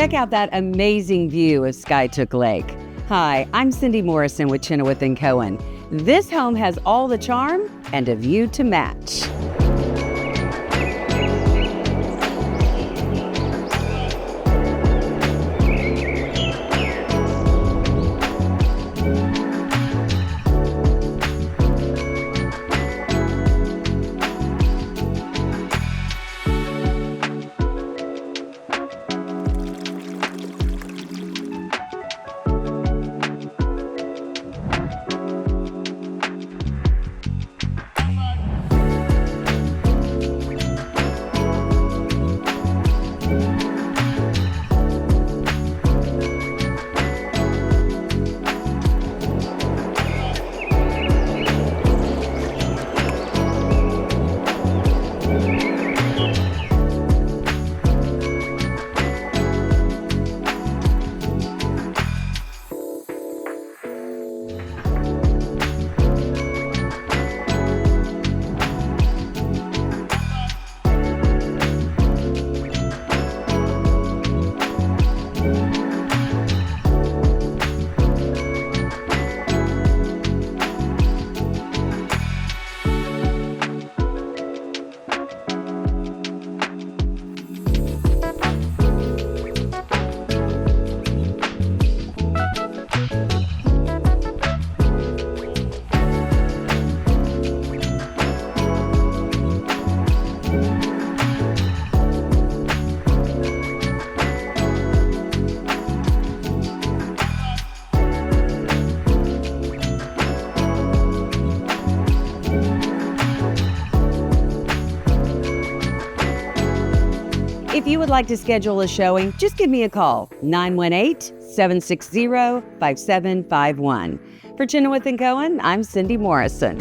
Check out that amazing view of Skytook Lake. Hi, I'm Cindy Morrison with Chenoweth & Cohen. This home has all the charm and a view to match. If you would like to schedule a showing, just give me a call, 918-760-5751. For Chenoweth & Cohen, I'm Cindy Morrison.